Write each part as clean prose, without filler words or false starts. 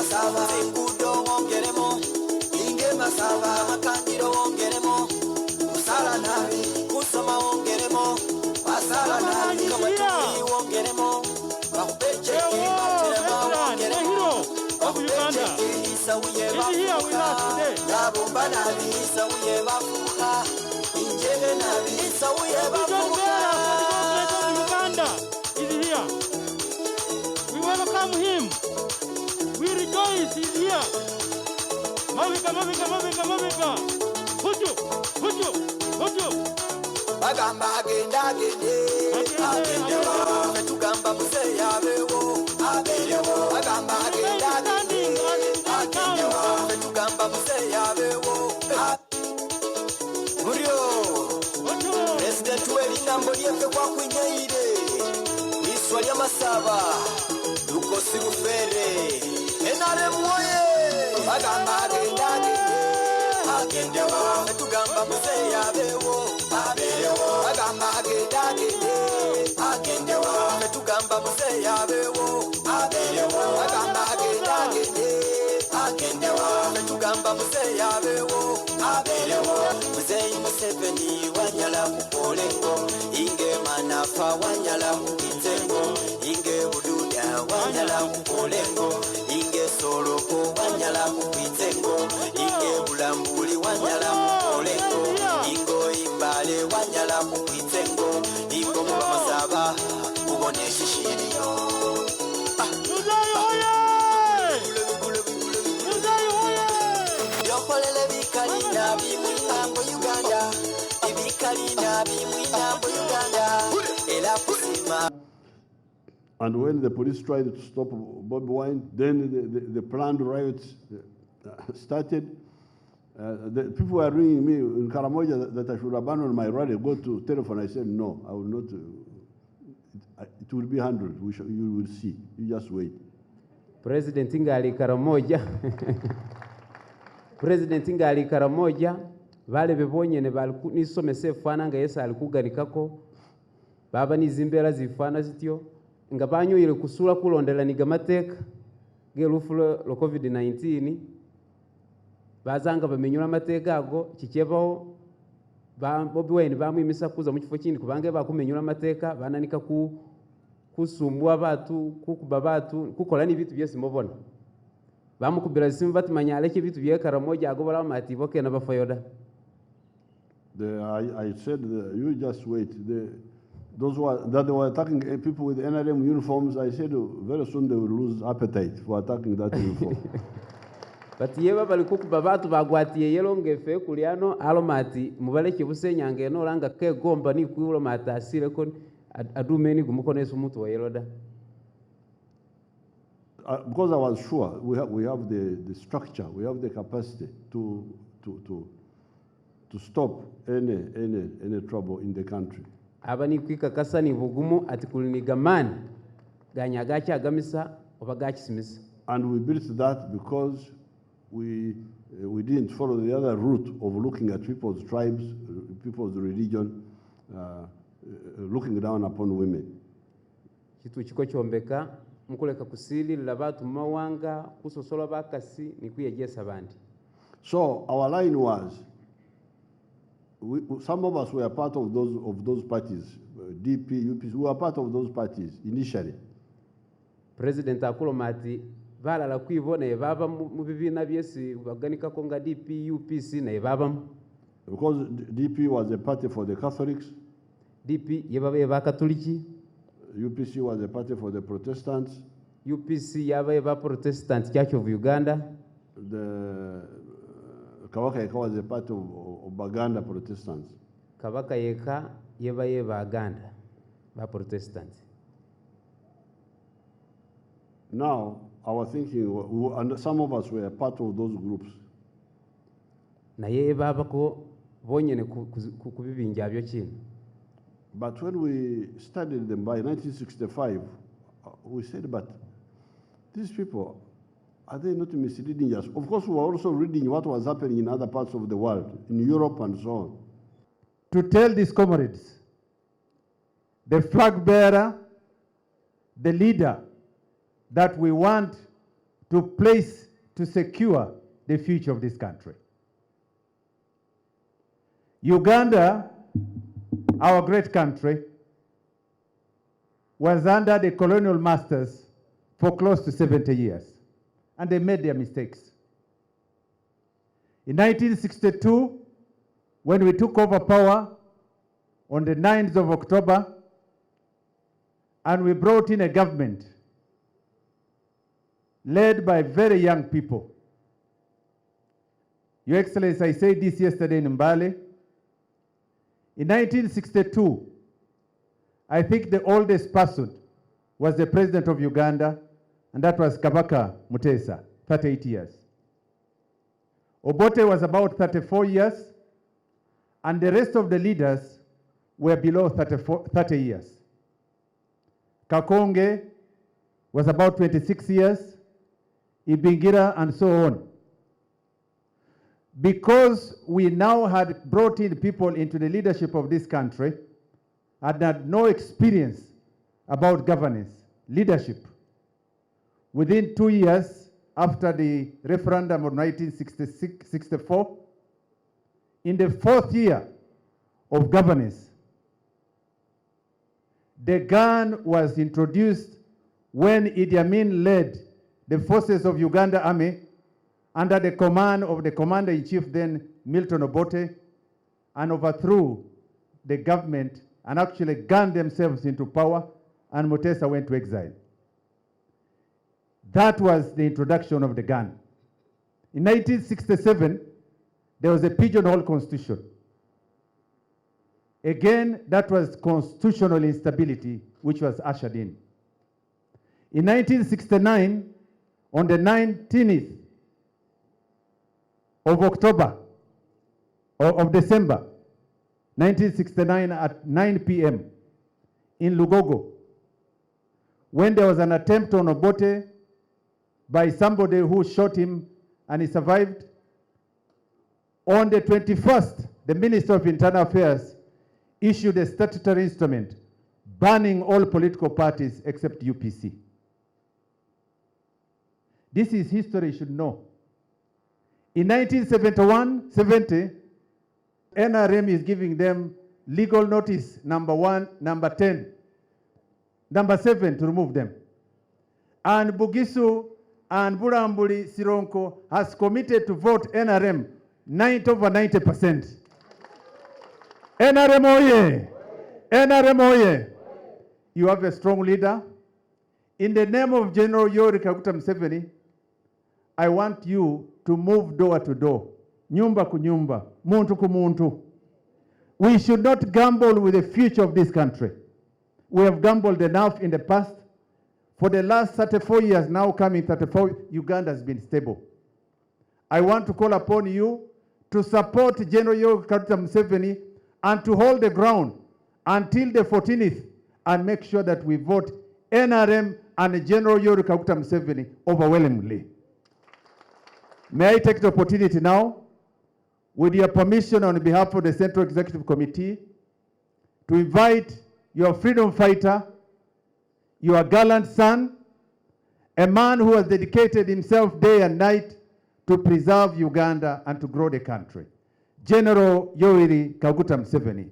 masaba enguudo wongeremo inge masaba amakangiro wongeremo kusala nabi kusoma wongeremo basala nabi kamatuli wongeremo bakupeche kimatirema wongeremo bakupeche kisawuye bafuka yabumba nabi isawuye bafuka injebe nabi isawuye bafuka. Uganda is here. We welcome him. We rejoice he's here. Mavika. Huju. Bagamba agenda agendewa metugamba muzeeyi abeewo bagamba agenda agendewa metugamba muzeeyi abeewo mulyo pulezidenti w'ebigambo lyeffe kwakwinyeyire liswa ly'amasaba lukosi bufere NRM woye bagamba agenda agendewa metugamba muzeeyi abeewo bagamba agenda agendewa metugamba muzeeyi abeewo bagamba agenda agendewa metugamba muzeeyi abeewo muzeeyi Museveni wanyala kupolengo inge manafa wanyala kubitengo inge bududa wanyala kupolengo inge soloko wanyala kubitengo inge bulambuli wanyala kupolengo ingo imbale wanyala kubitengo ingo mubamasaba ubone shishiriyo yokolele bikalina bimwinambo Uganda ebikalina bimwinambo Uganda era kusima. And when the police tried to stop Bobi Wine, then the planned riots started. The people were ringing me in Karamoja that I should abandon my rally, go to telephone. I said, no, I will not. It will be handled. You will see. You just wait. President ngali Karamoja bale bebonyene bali nisomese efana nga Yesu alikuganikako baba nizimbera zifana zityo nga banyoyire kusula kulondela niga mateka gerufu lo COVID-19 bazanga bamenyura mateka ago kikebaho Bobi Wine bamwimisa kuza mu kifo kindi kubange bakumenyura mateka bananika kusumbwa batu kukuba batu kukola ni bitu byose mubona bamukubira simu batumanya aleke bitu bye Karamoja agobala matibo ke nabafayoda. I said, you just wait. Those that they were attacking people with NRM uniforms, I said, very soon they will lose appetite for attacking that uniform. But yeba balikukuba batu bagwatiye yelo ngefe kuliano alomati mubaleke busenyange no langa ke gomba ni kuulo mata asire kon adumeni gumukoneso mutu wa yeloda. Because I was sure we have the structure, we have the capacity to stop any trouble in the country. Abani kwika kasani bugumu atikulinigamani ganyagacha agamisa obagachisimisa. And we built that because we didn't follow the other route of looking at people's tribes, people's religion, looking down upon women. Kitu chiko chombeka mukuleka kusili labatu mawanga kusosola bakasi nikuyegesa bandi. So our line was, some of us were part of those parties, DP, UPC, we were part of those parties initially. President Akulomati vala la kuivona yebaba mubibina byesi baganika konga DP, UPC na yebaba. Because DP was a party for the Catholics. DP yebaba yeba Katoliki. UPC was a party for the Protestants. UPC yeba Protestant Church of Uganda. The Kabaka Yeka was a part of Baganda Protestants. Kabaka Yeka yeba Baganda, ba Protestants. Now, our thinking, and some of us were part of those groups. Na yeba bako bonyene kubibinja byo chini. But when we studied them by 1965, we said, but these people, are they not misleading us? Of course, we were also reading what was happening in other parts of the world, in Europe and so on. To tell these comrades, the flag bearer, the leader that we want to secure the future of this country. Uganda, our great country, was under the colonial masters for close to 70 years, and they made their mistakes. In 1962, when we took over power on the 9th of October, and we brought in a government led by very young people. Your Excellency, I said this yesterday in Mbale. In 1962, I think the oldest person was the president of Uganda, and that was Kabaka Mutesa, 38 years. Obote was about 34 years, and the rest of the leaders were below 30 years. Kakonge was about 26 years, Ibingira, and so on. Because we now had brought in people into the leadership of this country and had no experience about governance, leadership, within 2 years after the referendum of 1964, in the 4th year of governance, the gun was introduced when Idi Amin led the forces of Uganda Army under the command of the Commander-in-Chief then, Milton Obote, and overthrew the government and actually gunned themselves into power, and Mutesa went to exile. That was the introduction of the gun. In 1967, there was a pigeonhole constitution. Again, that was constitutional instability, which was ushered in. In 1969, on the 19th of October, or of December, 1969 at 9 p.m. in Lugogo, when there was an attempt on Obote by somebody who shot him and he survived. On the 21st, the Minister of Internal Affairs issued a statutory instrument banning all political parties except UPC. This is history you should know. In 1971-70, NRM is giving them legal notice number 1, number 10, number 7 to remove them. And Bugisu and Burambuli Sironko has committed to vote NRM over 90%. NRM oye! NRM oye! You have a strong leader. In the name of General Yoweri Kaguta Museveni, I want you to move door to door, nyumba ku nyumba, muntu ku muntu. We should not gamble with the future of this country. We have gambled enough in the past. For the last 34 years, now coming 34, Uganda has been stable. I want to call upon you to support General Yoweri Kaguta Museveni and to hold the ground until the 14th and make sure that we vote NRM and General Yoweri Kaguta Museveni overwhelmingly. May I take the opportunity now, with your permission on behalf of the Central Executive Committee, to invite your freedom fighter, your gallant son, a man who has dedicated himself day and night to preserve Uganda and to grow the country, General Yoweri Kaguta Museveni.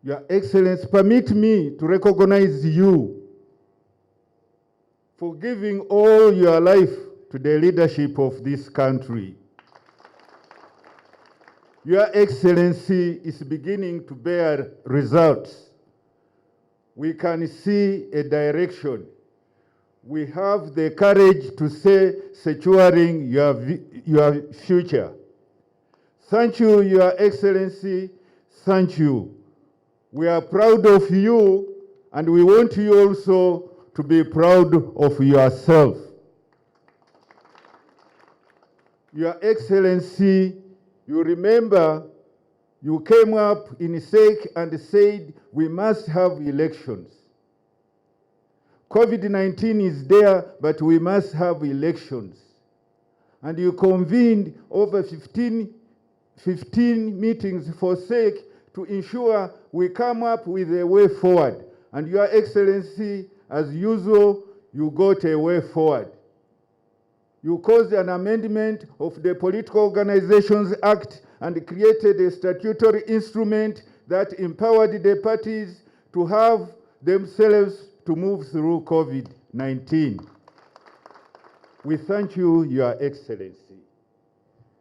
Your Excellency, permit me to recognize you for giving all your life to the leadership of this country. Your Excellency is beginning to bear results. We can see a direction. We have the courage to say securing your future. Thank you, Your Excellency. Thank you. We are proud of you, and we want you also to be proud of yourself. Your Excellency, you remember you came up in SEC and said we must have elections. COVID-19 is there, but we must have elections. And you convened over 15 meetings for SEC to ensure we come up with a way forward. And Your Excellency, as usual, you got a way forward. You caused an amendment of the Political Organizations Act and created a statutory instrument that empowered the parties to have themselves to move through COVID-19. We thank you, Your Excellency.